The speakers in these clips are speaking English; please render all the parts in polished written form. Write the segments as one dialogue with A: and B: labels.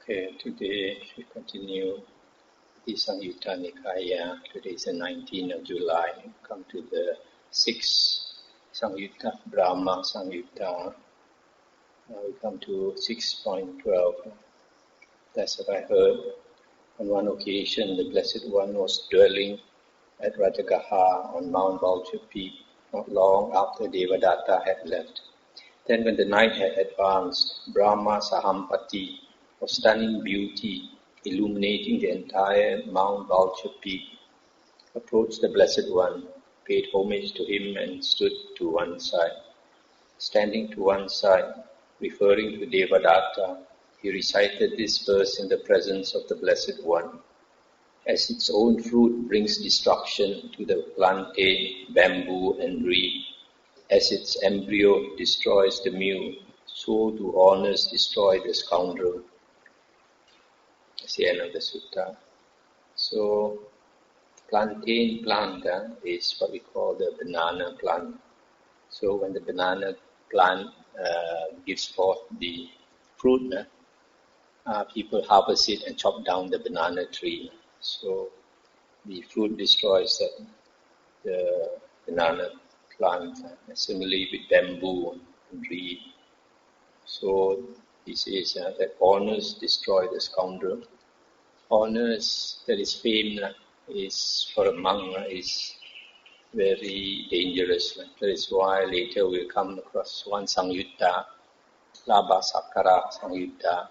A: Okay, today we continue the Samyutta Nikaya. Today is the 19th of July. Come to the 6th Samyutta, Brahma Samyutta. We come to 6.12. That's what I heard. On one occasion, the Blessed One was dwelling at Rajagaha on Mount Vulture Peak, not long after Devadatta had left. Then when the night had advanced, Brahma Sahampati, of stunning beauty, illuminating the entire Mount Vulture Peak, approached the Blessed One, paid homage to him and stood to one side. Standing to one side, referring to Devadatta, he recited this verse in the presence of the Blessed One. As its own fruit brings destruction to the plantain, bamboo and reed, as its embryo destroys the mule, so do honors destroy the scoundrel. That's the end of the sutta. So, plantain plant is what we call the banana plant. So when the banana plant gives forth the fruit, people harvest it and chop down the banana tree. So the fruit destroys the banana plant. Similarly with bamboo and reed. So this is that honors destroy the scoundrel. Honors, that is fame, is for a monk is very dangerous. That is why later we'll come across one Samyutta, Labha Sakkara Samyutta,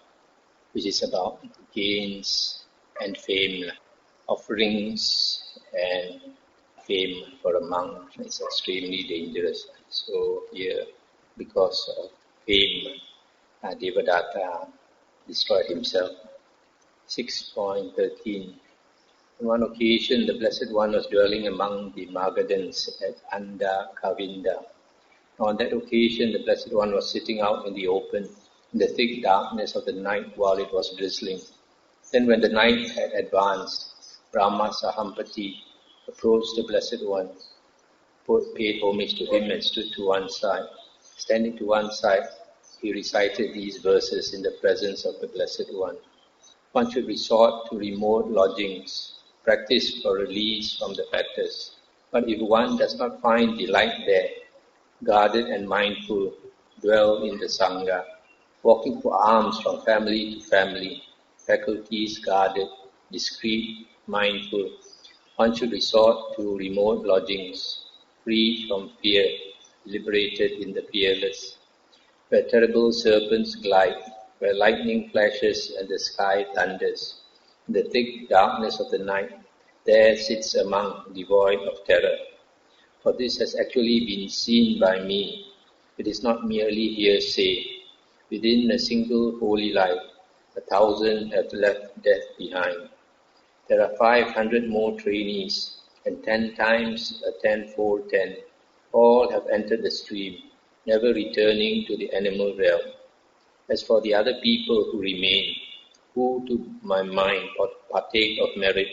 A: which is about gains and fame, offerings and fame for a monk is extremely dangerous. So here, because of fame, Devadatta destroyed himself. 6.13. On one occasion, the Blessed One was dwelling among the Magadhans at Anda Kavinda. On that occasion, the Blessed One was sitting out in the open, in the thick darkness of the night while it was drizzling. Then when the night had advanced, Brahma Sahampati approached the Blessed One, paid homage to him and stood to one side. Standing to one side, he recited these verses in the presence of the Blessed One. One should resort to remote lodgings, practice for release from the fetters. But if one does not find delight there, guarded and mindful, dwell in the Sangha, walking for alms from family to family, faculties guarded, discreet, mindful. One should resort to remote lodgings, free from fear, liberated in the fearless, where terrible serpents glide, where lightning flashes and the sky thunders. In the thick darkness of the night, there sits a monk devoid of terror. For this has actually been seen by me. It is not merely hearsay. Within a single holy life, 1,000 have left death behind. There are 500 more trainees, and 10 times a tenfold 10. All have entered the stream, never returning to the animal realm. As for the other people who remain, who to my mind partake of merit,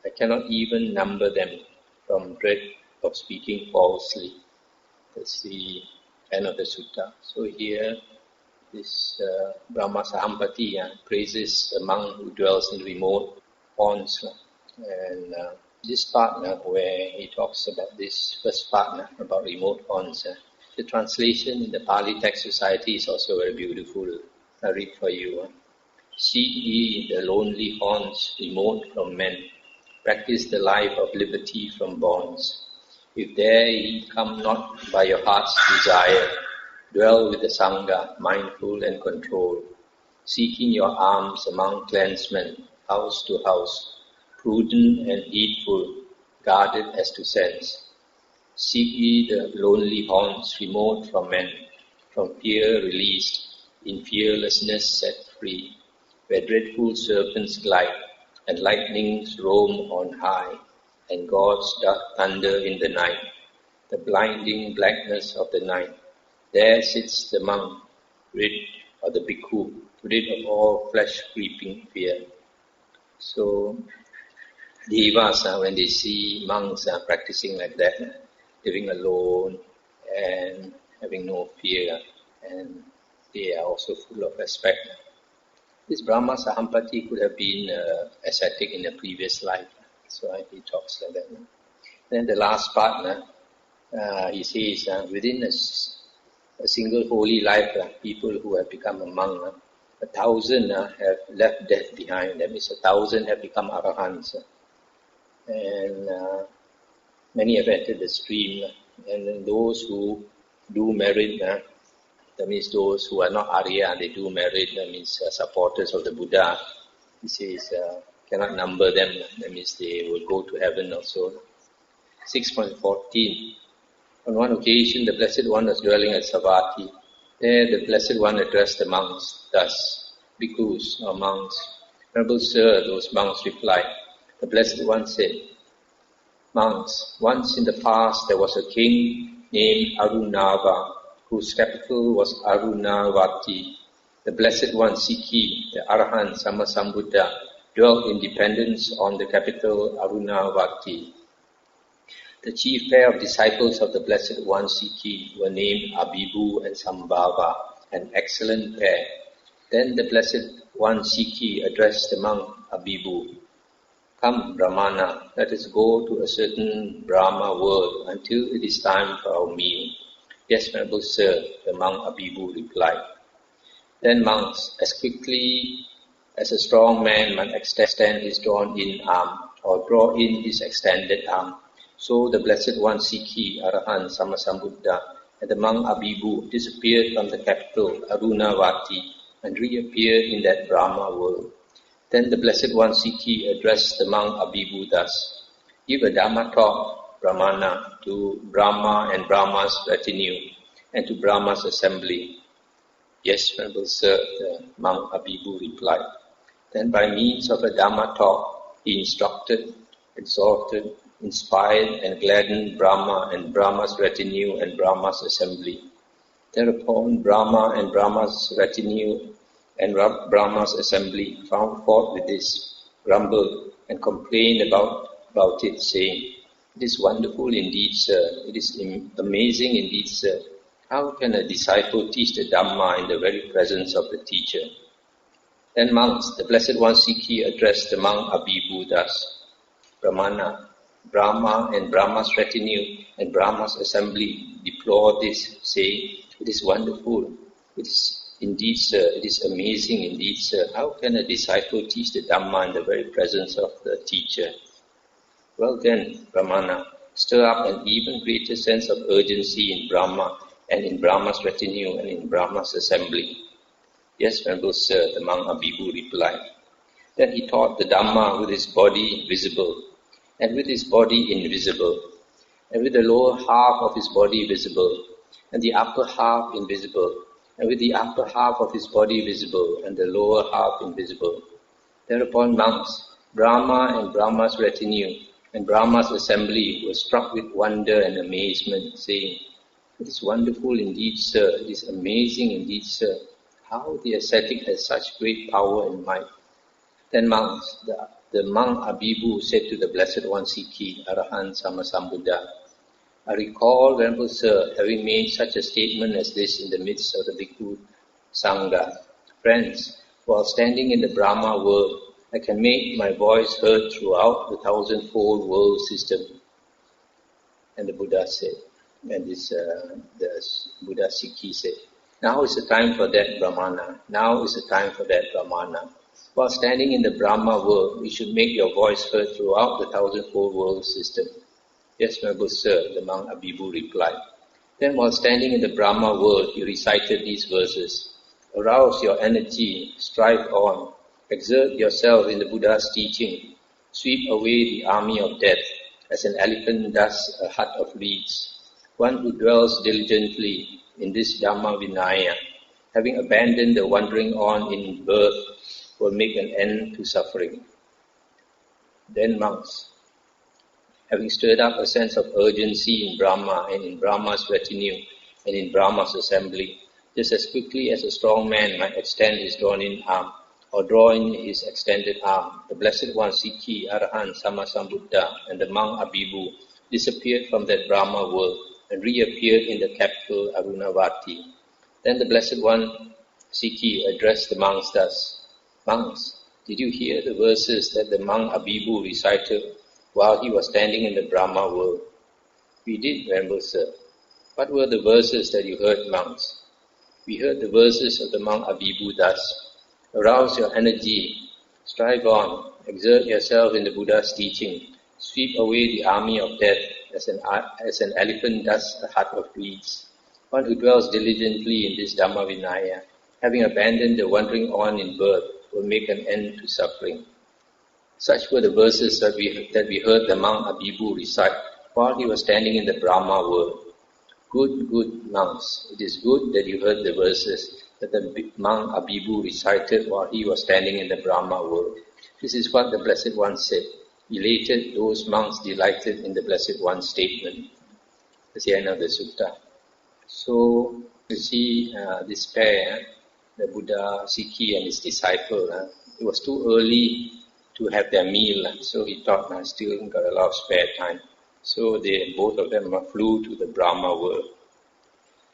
A: I cannot even number them from dread of speaking falsely. That's the end of the sutta. So here, this Brahma Sahampati praises the monk who dwells in remote ponds. And this part where he talks about this first part about remote ponds, the translation in the Pali Text Society is also very beautiful. I read for you. Seek ye the lonely haunts remote from men. Practice the life of liberty from bonds. If there ye come not by your heart's desire, dwell with the Sangha, mindful and controlled, seeking your alms among clansmen, house to house, prudent and heedful, guarded as to sense. Seek ye the lonely haunts remote from men, from fear released, in fearlessness set free, where dreadful serpents glide, and lightnings roam on high, and gods doth thunder in the night, the blinding blackness of the night. There sits the monk, rid of the bhikkhu, rid of all flesh-creeping fear. So, devas, when they see monks practicing like that, living alone and having no fear, and they are also full of respect. This Brahma Sahampati could have been ascetic in a previous life. So he talks like that. Then the last part, he says, within a single holy life, people who have become a monk, 1,000 have left death behind. That means 1,000 have become arahants. And many have entered the stream. And then those who do merit, that means those who are not Arya, they do merit, that means supporters of the Buddha. He says, cannot number them, that means they will go to heaven also. 6.14. On one occasion, the Blessed One was dwelling at Savatthi. There, the Blessed One addressed the monks thus, bhikkhus or monks. Venerable Sir, those monks replied. The Blessed One said, monks, once in the past there was a king named Arunava, whose capital was Arunavati. The Blessed One, Sikhi, the Arahant Sammasambuddha, dwelt in dependence on the capital Arunavati. The chief pair of disciples of the Blessed One, Sikhi, were named Abhibu and Sambhava, an excellent pair. Then the Blessed One, Sikhi, addressed the monk Abhibu. Come, Brahmana, let us go to a certain Brahma world until it is time for our meal. Yes, Venerable Sir, the monk Abhibu replied. Then monks, as quickly as a strong man might extend his drawn-in arm or draw in his extended arm, so the Blessed One, Sikhi, Arahant, Sammasambuddha, and the monk Abhibu disappeared from the capital, Arunavati, and reappeared in that Brahma world. Then the Blessed One, Sikhi, addressed the monk Abhibu thus, give a Dhamma talk, Brahmana, to Brahma and Brahma's retinue, and to Brahma's assembly. Yes, Venerable Sir, the monk Abhibu replied. Then by means of a Dhamma talk, he instructed, exhorted, inspired and gladdened Brahma and Brahma's retinue and Brahma's assembly. Thereupon Brahma and Brahma's retinue and Brahma's assembly found fault with this, grumbled and complained about it, saying, it is wonderful indeed, sir. It is amazing indeed, sir. How can a disciple teach the Dhamma in the very presence of the teacher? Then monks, the Blessed One Sikhi addressed the monk Abhibu thus, Brahmana, Brahma and Brahma's retinue and Brahma's assembly deplore this, saying, it is wonderful. It is indeed, sir. It is amazing indeed, sir. How can a disciple teach the Dhamma in the very presence of the teacher? Well then, Brahmana, stir up an even greater sense of urgency in Brahma and in Brahma's retinue and in Brahma's assembly. Yes, Venerable Sir, the monk Abhibu replied. Then he taught the Dhamma with his body visible, and with his body invisible, and with the lower half of his body visible, and the upper half invisible, and with the upper half of his body visible, and the lower half invisible. Thereupon monks, Brahma and Brahma's retinue, and Brahma's assembly were struck with wonder and amazement, saying, it is wonderful indeed, sir. It is amazing indeed, sir. How the ascetic has such great power and might. Then monks, the monk Abhibu said to the Blessed One Sikhi, Arahant Sammasambuddha, I recall, Venerable Sir, having made such a statement as this in the midst of the Bhikkhu Sangha. Friends, while standing in the Brahma world, I can make my voice heard throughout the 1,000-fold world system. And the Buddha said, and the Buddha Sikhi said, now is the time for that, Brahmana. Now is the time for that, Brahmana. While standing in the Brahma world, you should make your voice heard throughout the 1,000-fold world system. Yes, Venerable Sir, the monk Abhibu replied. Then while standing in the Brahma world, you recited these verses. Arouse your energy, strive on, exert yourself in the Buddha's teaching, sweep away the army of death, as an elephant does a hut of reeds. One who dwells diligently in this Dhamma Vinaya, having abandoned the wandering on in birth, will make an end to suffering. Then monks, having stirred up a sense of urgency in Brahma and in Brahma's retinue and in Brahma's assembly, just as quickly as a strong man might extend his drawn-in arm or draw in his extended arm, the Blessed One Sikhi, Arahant, Sammasambuddha and the monk Abhibu disappeared from that Brahma world and reappeared in the capital Arunavati. Then the Blessed One Sikhi addressed the monks thus, Monks, did you hear the verses that the monk Abhibu recited while he was standing in the Brahma world? We did, Venerable Sir. What were the verses that you heard, monks? We heard the verses of the monk Abhibu thus. Arouse your energy, strive on, exert yourself in the Buddha's teaching, sweep away the army of death as an elephant does a hut of reeds. One who dwells diligently in this Dhamma Vinaya, having abandoned the wandering on in birth, will make an end to suffering. Such were the verses that we heard the monk Abhibu recite while he was standing in the Brahma world. Good monks, it is good that you heard the verses that the monk Abhibu recited while he was standing in the Brahma world. This is what the Blessed One said. Elated, those monks delighted in the Blessed One's statement. That's the end of the sutta. So, you see this pair, the Buddha, Sikhi and his disciple, it was too early to have their meal, so he thought, I still got a lot of spare time. So both of them flew to the Brahma world.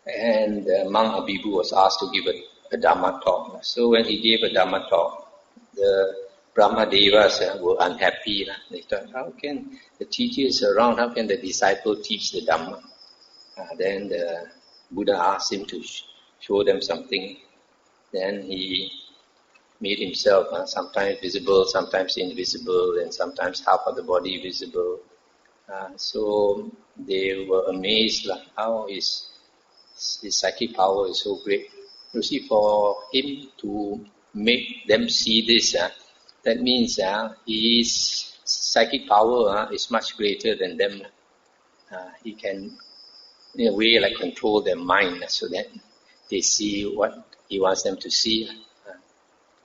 A: And monk Abhibu was asked to give a Dhamma talk. So when he gave a Dhamma talk, the Brahma Devas were unhappy. They thought, how can the teacher is around, how can the disciple teach the Dhamma? Then the Buddha asked him to show them something. Then he made himself sometimes visible, sometimes invisible, and sometimes half of the body visible. So they were amazed how his psychic power is so great. You see, for him to make them see this, that means his psychic power is much greater than them. He can, in a way, control their mind so that they see what he wants them to see.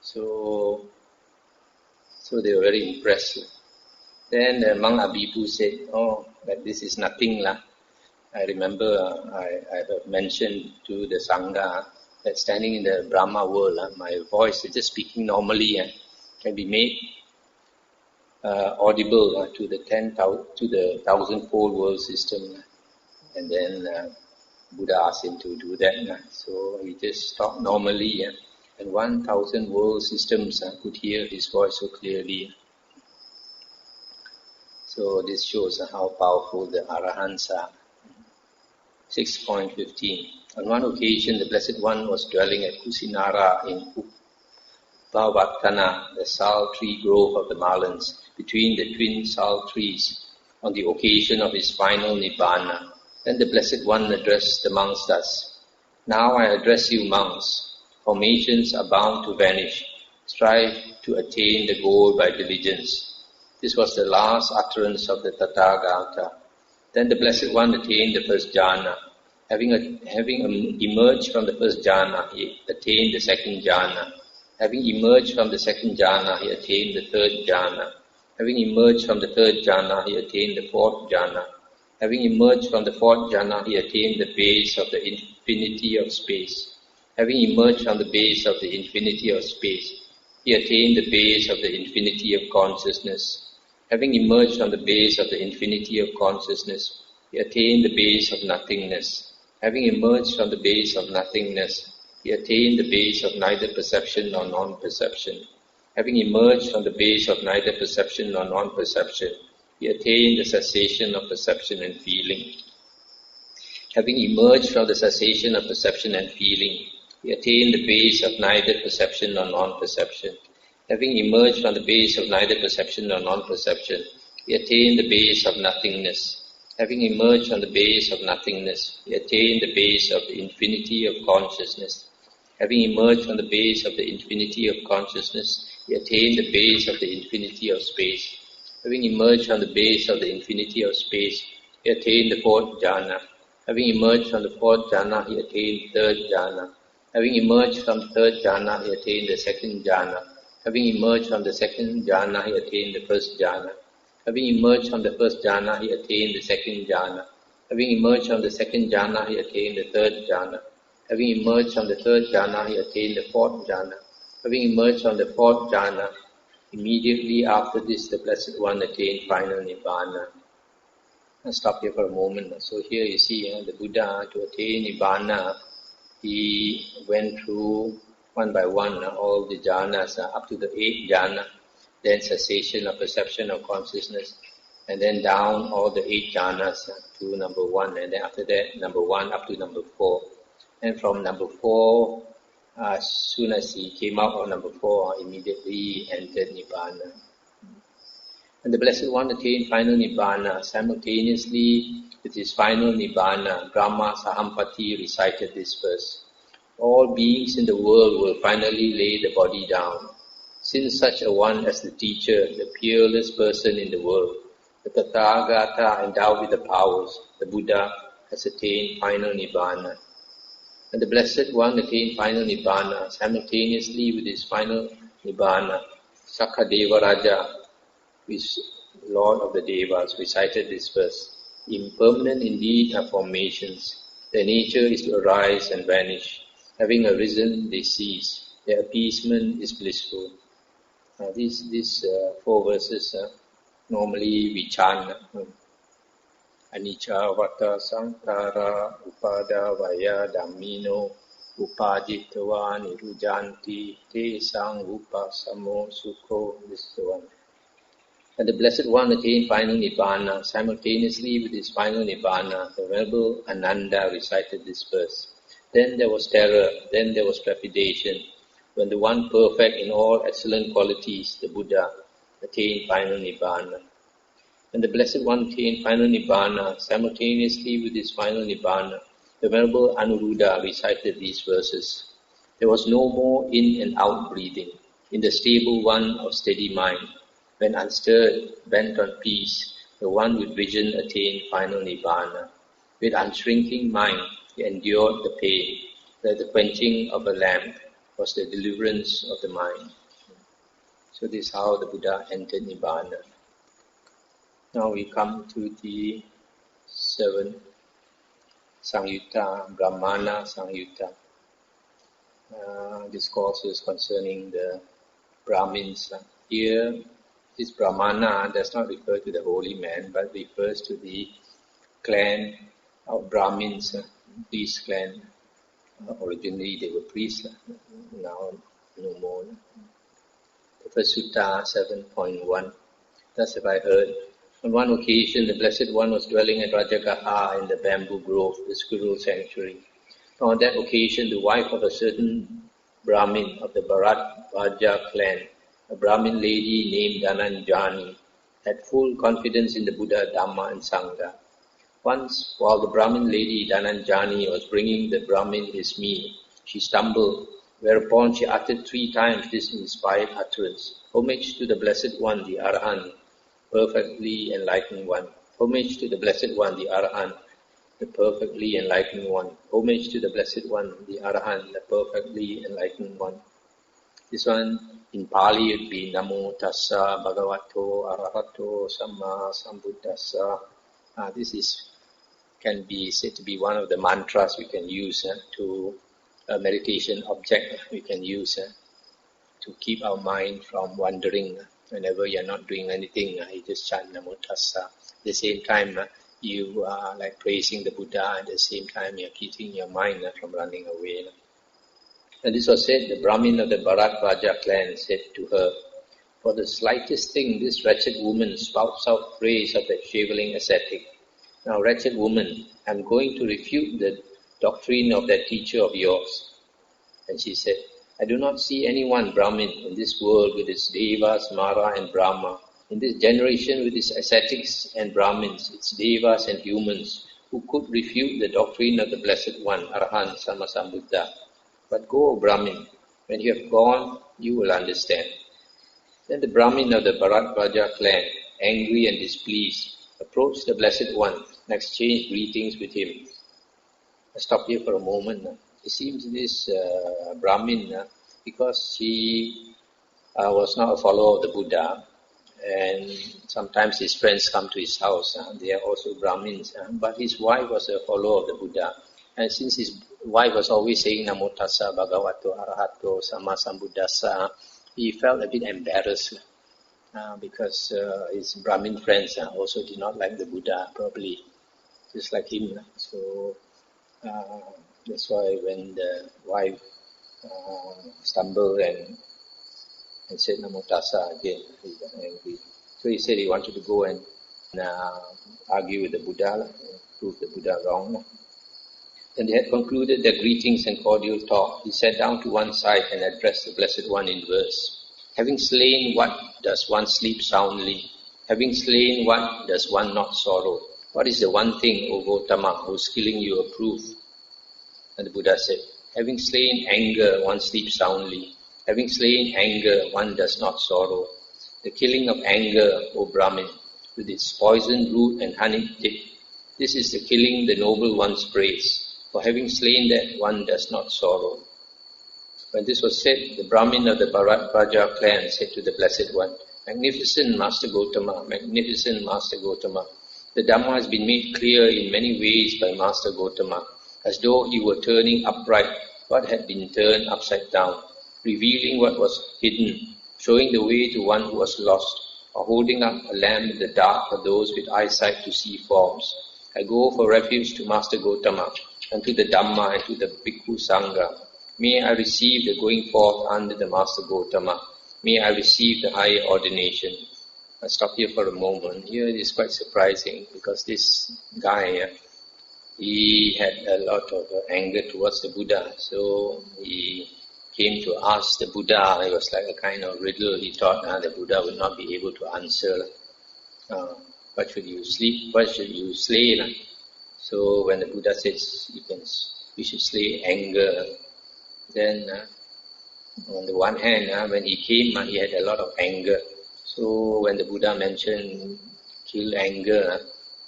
A: So they were very impressed. Then the monk Abhibu said, but this is nothing. I remember I have mentioned to the Sangha that standing in the Brahma world, my voice, just speaking normally, can be made audible to the 1,000-fold world system. And then Buddha asked him to do that. So he just talked normally, and 1,000 world systems could hear his voice so clearly. So this shows how powerful the Arahants are. 6.15. On one occasion, the Blessed One was dwelling at Kusinara in Upavattana, the sal tree grove of the Malans, between the twin sal trees, on the occasion of his final Nibbana. Then the Blessed One addressed the monks thus, Now I address you monks. Formations are bound to vanish. Strive to attain the goal by diligence. This was the last utterance of the Tathagata. Then the Blessed One attained the first jhana. Having emerged from the first jhana, he attained the second jhana. Having emerged from the second jhana, he attained the third jhana. Having emerged from the third jhana, he attained the fourth jhana. Having emerged from the fourth jhana, he attained the base of the infinity of space. Having emerged from the base of the infinity of space, he attained the base of the infinity of consciousness. Having emerged from the base of the infinity of consciousness, he attained the base of nothingness. Having emerged from the base of nothingness, he attained the base of neither perception nor non-perception. Having emerged from the base of neither perception nor non-perception, he attained the cessation of perception and feeling. Having emerged from the cessation of perception and feeling, he attained the base of neither perception nor non-perception. Having emerged from the base of neither perception nor non-perception, he attained the base of nothingness. Having emerged from the base of nothingness, he attained the base of the infinity of consciousness. Having emerged from the base of the infinity of consciousness, he attained the base of the infinity of space. Having emerged from the base of the infinity of space, he attained the fourth jhana. Having emerged from the fourth jhana, he attained the third jhana. Having emerged from the third jhana, he attained the second jhana. Having emerged from the second jhana, he attained the first jhana. Having emerged from the first jhana, he attained the second jhana. Having emerged from the second jhana, he attained the third jhana. Having emerged from the third jhana, he attained the fourth jhana. Having emerged from the fourth jhana, immediately after this, the Blessed One attained final Nibbana. I'll stop here for a moment. So here you see the Buddha, to attain Nibbana, he went through one by one, all the jhanas up to the 8th jhana, then cessation of perception of consciousness, and then down all the 8 jhanas to number 1, and then after that number 1 up to number 4. And from number 4, as soon as he came out of number 4, immediately entered Nibbana. And the Blessed One attained final Nibbana. Simultaneously with his final Nibbana, Brahma Sahampati recited this verse. All beings in the world will finally lay the body down. Since such a one as the teacher, the peerless person in the world, the Tathagata endowed with the powers, the Buddha, has attained final Nibbana. And the Blessed One attained final Nibbana. Simultaneously with his final Nibbana, Sakadeva Raja, who is Lord of the Devas, recited this verse. Impermanent indeed are formations. Their nature is to arise and vanish. Having arisen, they cease. Their appeasement is blissful. These 4 verses, normally we chant. Anicca vata sankara upada vaya dhammino upajitva nirujanti te sang upasamo sukho. This is the one. And the Blessed One attained final Nibbana. Simultaneously with his final Nibbana, the Venerable Ananda recited this verse. Then there was terror, then there was trepidation, when the one perfect in all excellent qualities, the Buddha, attained final Nibbana. And the Blessed One attained final Nibbana. Simultaneously with his final Nibbana, the Venerable Anuruddha recited these verses. There was no more in and out breathing, in the stable one of steady mind. When unstirred, bent on peace, the one with vision attained final Nibbana. With unshrinking mind, he endured the pain, that the quenching of a lamp was the deliverance of the mind. So this is how the Buddha entered Nibbana. Now we come to the 7th Samyutta, Brahmana Samyutta. Discourses concerning the Brahmins. Here, this Brahmana does not refer to the holy man, but refers to the clan of Brahmins, priest clan. Originally they were priests, now no more. The first sutta, 7.1. Thus have I heard. On one occasion, the Blessed One was dwelling at Rajagaha in the bamboo grove, the squirrel sanctuary. On that occasion, the wife of a certain Brahmin of the Bharadvaja clan, a Brahmin lady named Dhananjani, had full confidence in the Buddha, Dhamma and Sangha. Once, while the Brahmin lady Dhananjani was bringing the Brahmin his meal, she stumbled, whereupon she uttered 3 times this inspired utterance. Homage to the Blessed One, the Arahant, perfectly enlightened one. Homage to the Blessed One, the Arahant, the perfectly enlightened one. Homage to the Blessed One, the Arahant, the perfectly enlightened one. This one in Pali would be Namo Tassa Bhagavato Arahato Samma Sambuddhassa. This can be said to be one of the mantras we can use to a meditation object we can use to keep our mind from wandering. Whenever you're not doing anything, you just chant Namo Tassa. At the same time, you are like praising the Buddha, at the same time you're keeping your mind from running away. And this was said, the Brahmin of the Bharadvaja clan said to her, for the slightest thing, this wretched woman spouts out praise of that shaveling ascetic. Now, wretched woman, I'm going to refute the doctrine of that teacher of yours. And she said, I do not see anyone Brahmin in this world with its Devas, Mara and Brahma, in this generation with its ascetics and Brahmins, its Devas and humans, who could refute the doctrine of the Blessed One, Arahant Sammasambuddha. But go, O Brahmin, when you have gone, you will understand. Then the Brahmin of the Bharadvaja clan, angry and displeased, approached the Blessed One and exchanged greetings with him. Let's stop here for a moment. It seems this Brahmin, because he was not a follower of the Buddha, and sometimes his friends come to his house, they are also Brahmins, but his wife was a follower of the Buddha. And since his wife was always saying Namo Tassa Bhagavato Arahato Samma Sambuddhassa, he felt a bit embarrassed because his Brahmin friends also did not like the Buddha probably, just like him. So that's why when the wife stumbled and said Namo Tassa again. He got angry. So he said he wanted to go and argue with the Buddha, prove the Buddha wrong. When they had concluded their greetings and cordial talk, he sat down to one side and addressed the Blessed One in verse. Having slain, what does one sleep soundly? Having slain, what does one not sorrow? What is the one thing, O Gautama, whose killing you approve? And the Buddha said, having slain anger, one sleeps soundly. Having slain anger, one does not sorrow. The killing of anger, O Brahmin, with its poisoned root and honeyed tip, this is the killing the noble ones praise. For having slain that, one does not sorrow. When this was said, the Brahmin of the Bharadvaja clan said to the Blessed One, Magnificent Master Gautama, magnificent Master Gautama, the Dhamma has been made clear in many ways by Master Gautama, as though he were turning upright what had been turned upside down, revealing what was hidden, showing the way to one who was lost, or holding up a lamp in the dark for those with eyesight to see forms. I go for refuge to Master Gautama, and to the Dhamma and to the Bhikkhu Sangha. May I receive the going forth under the Master Gautama. May I receive the higher ordination. I'll stop here for a moment. Here it is quite surprising because this guy, he had a lot of anger towards the Buddha. So he came to ask the Buddha. It was like a kind of riddle. He thought the Buddha would not be able to answer. What should you sleep? What should you slay? So when the Buddha says you should slay anger, then on the one hand, when he came, he had a lot of anger. So when the Buddha mentioned kill anger,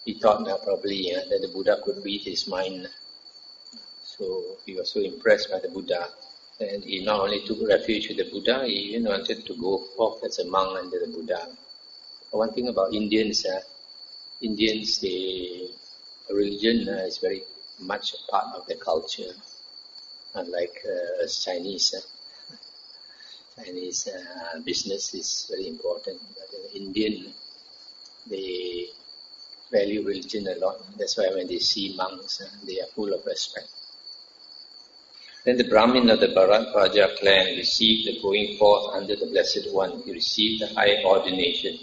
A: he thought probably that the Buddha could read his mind. So he was so impressed by the Buddha. And he not only took refuge with the Buddha, he even wanted to go forth as a monk under the Buddha. One thing about Indians, religion is very much a part of their culture, unlike us Chinese. Chinese business is very important, but Indian, they value religion a lot. That's why when they see monks, they are full of respect. Then the Brahmin of the Bharadvaja clan received the going forth under the Blessed One. He received the high ordination.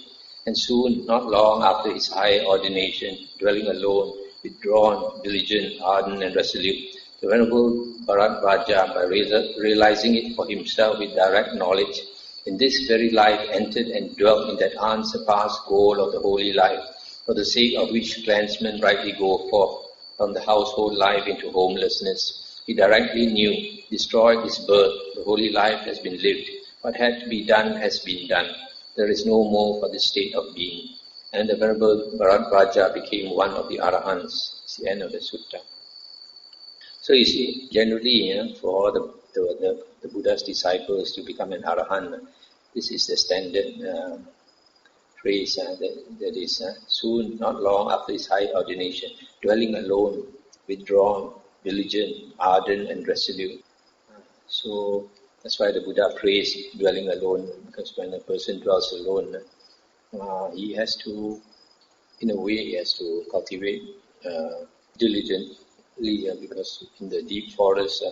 A: And soon, not long after his high ordination, dwelling alone, withdrawn, diligent, ardent and resolute, the Venerable Bharadvaja, by realizing it for himself with direct knowledge, in this very life entered and dwelt in that unsurpassed goal of the holy life, for the sake of which clansmen rightly go forth from the household life into homelessness. He directly knew, destroyed his birth, the holy life has been lived, what had to be done has been done. There is no more for this state of being. And the Venerable Bharadvaja became one of the Arahants. It's the end of the sutta. So you see, generally, for the Buddha's disciples to become an Arahant, this is the standard phrase that is soon, not long after his high ordination, dwelling alone, withdrawn, diligent, ardent and resolute. So that's why the Buddha praised dwelling alone, because when a person dwells alone, he has to, in a way, he has to cultivate diligently, because in the deep forest,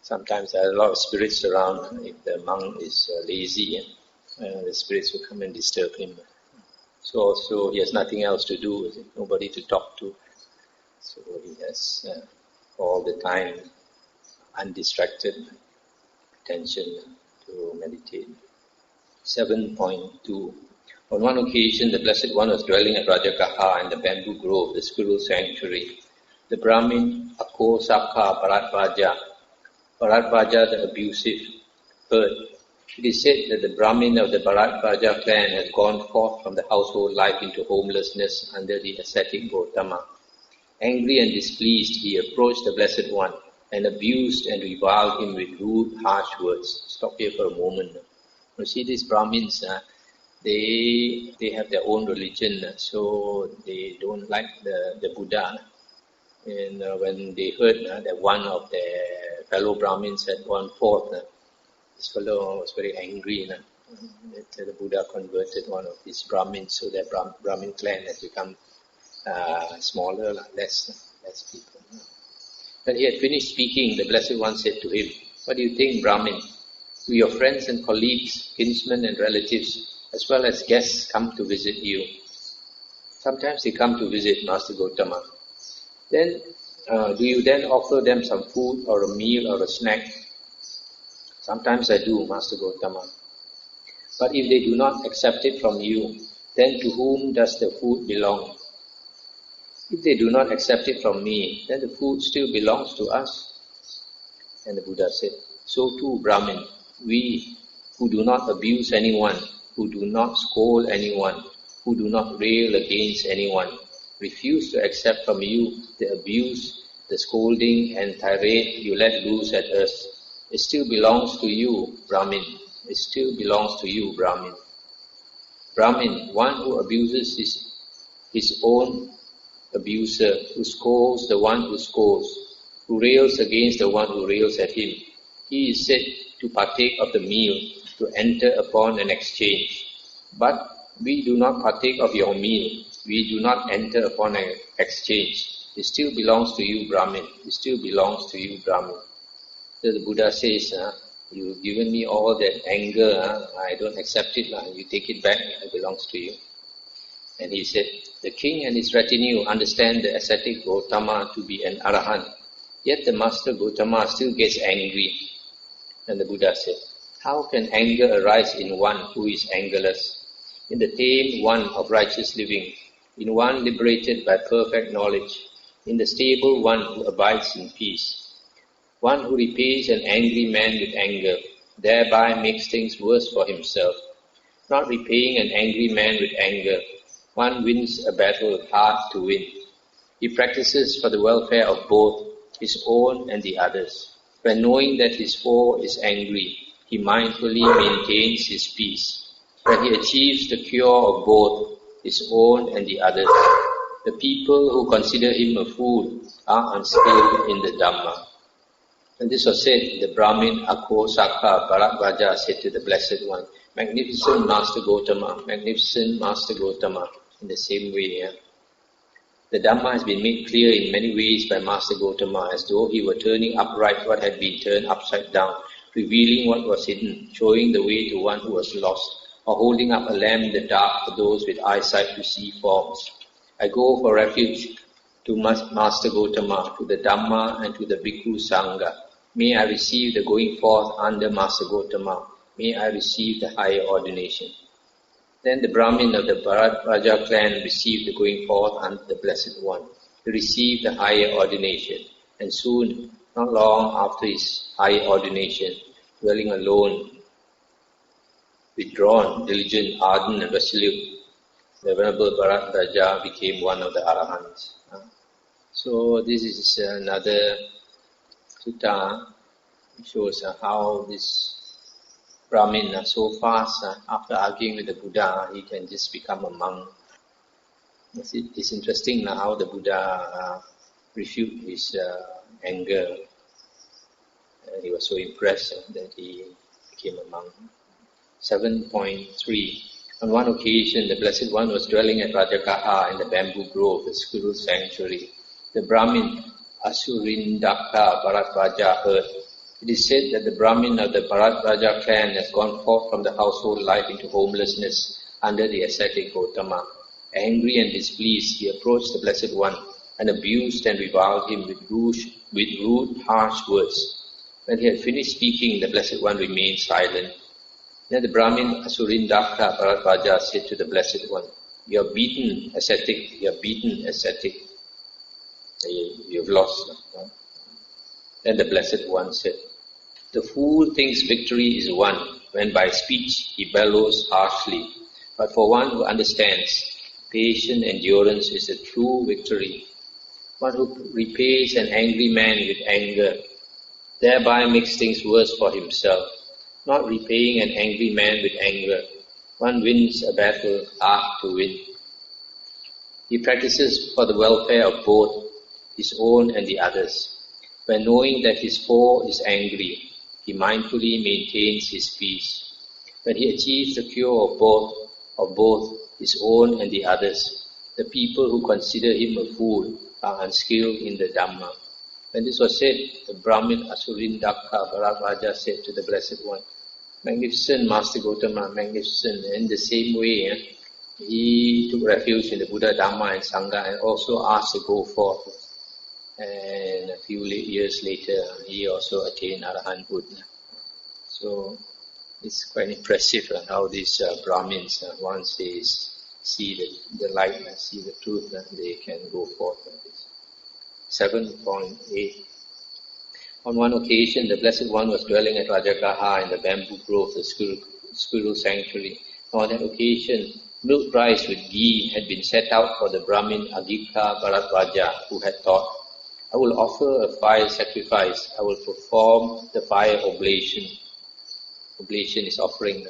A: sometimes there are a lot of spirits around. If the monk is lazy, the spirits will come and disturb him. So he has nothing else to do, nobody to talk to. So he has all the time undistracted attention to meditate. 7.2. On one occasion, the Blessed One was dwelling at Rajagaha in the bamboo grove, the squirrel sanctuary. The Brahmin Akosaka Bharadvaja the abusive, heard. It is said that the Brahmin of the Bharadvaja clan had gone forth from the household life into homelessness under the ascetic Gautama. Angry and displeased, he approached the Blessed One and abused and reviled him with rude, harsh words. Stop here for a moment. You see, these Brahmins, they have their own religion, so they don't like the Buddha. And when they heard that one of their fellow Brahmins had gone forth, this fellow was very angry that the Buddha converted one of these Brahmins, so their Brahmin clan has become smaller, less people. When he had finished speaking, the Blessed One said to him, What do you think, Brahmin? Do your friends and colleagues, kinsmen and relatives, as well as guests come to visit you? Sometimes they come to visit Master Gotama. Then, do you then offer them some food or a meal or a snack? Sometimes I do, Master Gotama. But if they do not accept it from you, then to whom does the food belong? If they do not accept it from me, then the food still belongs to us. And the Buddha said, so too, Brahmin, we who do not abuse anyone, who do not scold anyone, who do not rail against anyone, refuse to accept from you the abuse, the scolding and tirade you let loose at us. It still belongs to you, Brahmin. It still belongs to you, Brahmin. Brahmin, one who abuses his own abuser, who scolds the one who scolds, who rails against the one who rails at him, he is said to partake of the meal, to enter upon an exchange. But we do not partake of your meal. We do not enter upon an exchange. It still belongs to you, Brahmin. It still belongs to you, Brahmin. So the Buddha says, you've given me all that anger, I don't accept it, you take it back, it belongs to you. And he said, the king and his retinue understand the ascetic Gotama to be an arahant, yet the master Gotama still gets angry. And the Buddha said, how can anger arise in one who is angerless, in the tame one of righteous living, in one liberated by perfect knowledge, in the stable one who abides in peace? One who repays an angry man with anger, thereby makes things worse for himself. Not repaying an angry man with anger, one wins a battle hard to win. He practices for the welfare of both his own and the others. When knowing that his foe is angry, he mindfully maintains his peace. When he achieves the cure of both his own and the others, the people who consider him a fool are unskilled in the Dhamma. And this was said, the Brahmin Akosaka Bharadvaja said to the Blessed One, magnificent Master Gotama, magnificent Master Gotama, in the same way. The Dhamma has been made clear in many ways by Master Gotama, as though he were turning upright what had been turned upside down, revealing what was hidden, showing the way to one who was lost, or holding up a lamp in the dark for those with eyesight to see forms. I go for refuge to Master Gotama, to the Dhamma and to the Bhikkhu Sangha. May I receive the going forth under Master Gotama. May I receive the higher ordination. Then the Brahmin of the Bharadvaja clan received the going forth under the Blessed One. He received the higher ordination, and soon, not long after his higher ordination, dwelling alone, withdrawn, diligent, ardent and resolute, the Venerable Bharadvaja became one of the Arahants. So this is another sutta, which shows how this Brahmin so fast, after arguing with the Buddha, he can just become a monk. It's interesting how the Buddha refuted his anger. He was so impressed that he became a monk. 7.3. On one occasion, the Blessed One was dwelling at Rajagaha in the bamboo grove, the squirrel sanctuary. The Brahmin Asurindaka Bharadvaja heard. It is said that the Brahmin of the Bharadvaja clan has gone forth from the household life into homelessness under the ascetic Gotama. Angry and displeased, he approached the Blessed One and abused and reviled him with rude, harsh words. When he had finished speaking, the Blessed One remained silent. Then the Brahmin Asurindaka Bharadvaja said to the Blessed One, you are beaten, ascetic, you are beaten, ascetic. You have lost. Then the Blessed One said, the fool thinks victory is won when by speech he bellows harshly. But for one who understands, patient endurance is the true victory. One who repays an angry man with anger, thereby makes things worse for himself. Not repaying an angry man with anger, one wins a battle hard to win. He practices for the welfare of both his own and the others. When knowing that his foe is angry, he mindfully maintains his peace. When he achieves the cure of both his own and the others, the people who consider him a fool are unskilled in the Dhamma. When this was said, the Brahmin Asurindaka Bhararaja said to the Blessed One, "Magnificent Master Gautama, magnificent." In the same way, he took refuge in the Buddha, Dhamma and Sangha and also asked to go forth. And a few years later, he also attained Arahanthood. So it's quite impressive how these Brahmins, once they see the light, see the truth, they can go forth. 7.8. On one occasion, the Blessed One was dwelling at Rajagaha in the bamboo grove, the squirrel sanctuary. On that occasion, milk rice with ghee had been set out for the Brahmin Agika Bharadvaja, who had thought, "I will offer a fire sacrifice. I will perform the fire oblation." Oblation is offering.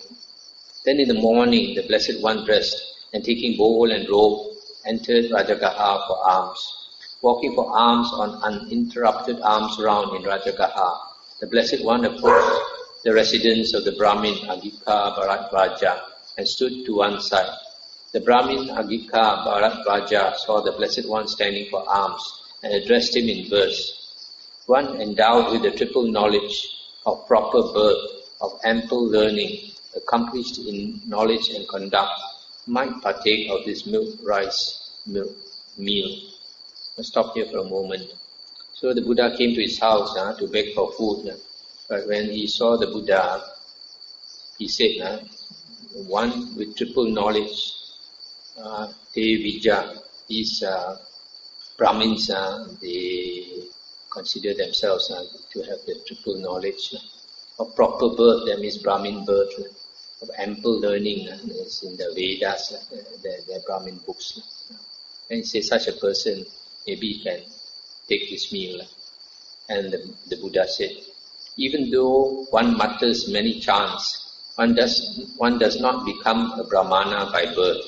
A: Then in the morning, the Blessed One dressed and taking bowl and robe, entered Rajagaha for alms. Walking for alms on uninterrupted alms round in Rajagaha, the Blessed One approached the residence of the Brahmin Agika Bharadvaja and stood to one side. The Brahmin Agika Bharadvaja saw the Blessed One standing for alms and addressed him in verse. One endowed with the triple knowledge of proper birth, of ample learning, accomplished in knowledge and conduct, might partake of this meal. I'll stop here for a moment. So the Buddha came to his house to beg for food. But when he saw the Buddha, he said, one with triple knowledge, Te Vijja, these Brahmins, they consider themselves to have the triple knowledge of proper birth, that means Brahmin birth, of ample learning, is in the Vedas, the Brahmin books. And he says such a person, maybe he can take this meal. And the Buddha said, even though one mutters many chants, one does not become a Brahmana by birth.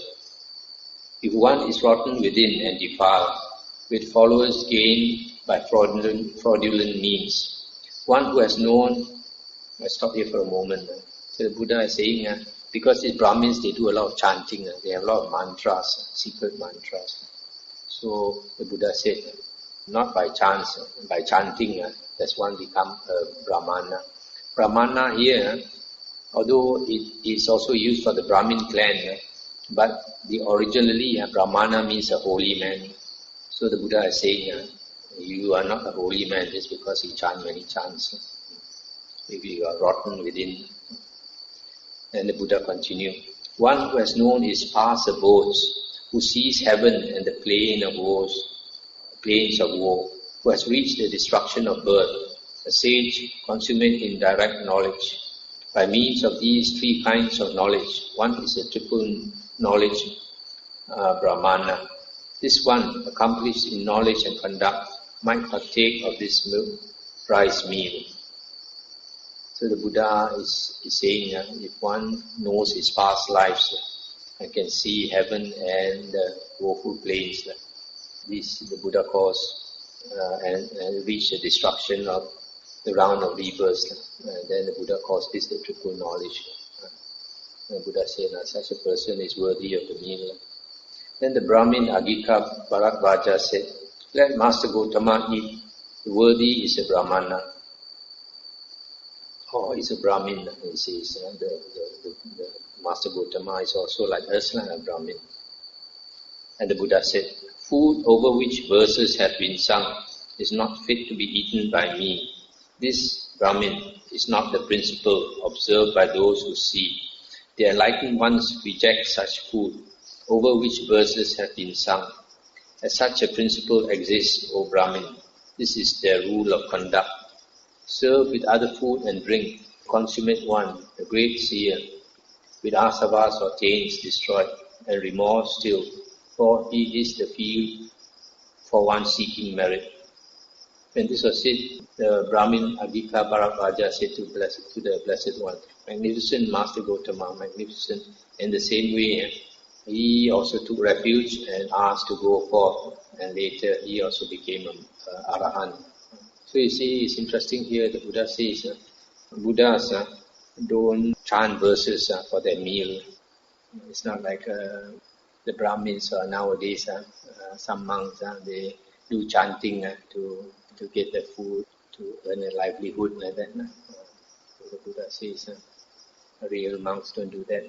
A: If one is rotten within and defiled, with followers gained by fraudulent means, one who has known, I stop here for a moment. So the Buddha is saying, because these Brahmins, they do a lot of chanting, they have a lot of mantras, secret mantras. So the Buddha said, not by chance, by chanting, does one become a Brahmana. Brahmana here, although it is also used for the Brahmin clan, but originally Brahmana means a holy man. So the Buddha is saying, you are not a holy man just because you chant many chants. Maybe you are rotten within. And the Buddha continued, one who has known his past abodes, who sees heaven and the plains of woe, who has reached the destruction of birth, a sage consummate in direct knowledge. By means of these three kinds of knowledge, one is a triple knowledge Brahmana. This one, accomplished in knowledge and conduct, might partake of this rice meal. So the Buddha is saying, if one knows his past lives, I can see heaven and the woeful plains. This the Buddha calls and reach the destruction of the round of rebirths. Then the Buddha calls this the triple knowledge. The Buddha said, such a person is worthy of the meal. Then the Brahmin Agika Bharadvaja said, let Master Gautama eat. The worthy is a Brahmana. Or is a Brahmin, he says. The Master Gautama is also like us, like a Brahmin. And the Buddha said, food over which verses have been sung is not fit to be eaten by me. This Brahmin is not the principle observed by those who see. The enlightened ones reject such food over which verses have been sung. As such a principle exists, O Brahmin, this is their rule of conduct. Serve with other food and drink, consummate one, the great seer, with asavas or taints destroyed, and remorse still, for he is the field for one seeking merit. When this was said, the Brahmin Agika Bharadvaja said to the Blessed One, magnificent Master Gautama, magnificent. In the same way, he also took refuge and asked to go forth, and later he also became an Arahant. So you see, it's interesting here, the Buddha says, Buddhas don't chant verses for their meal. It's not like the Brahmins nowadays, some monks, they do chanting to to get the food, to earn a livelihood like that. So the Buddha says, real monks don't do that.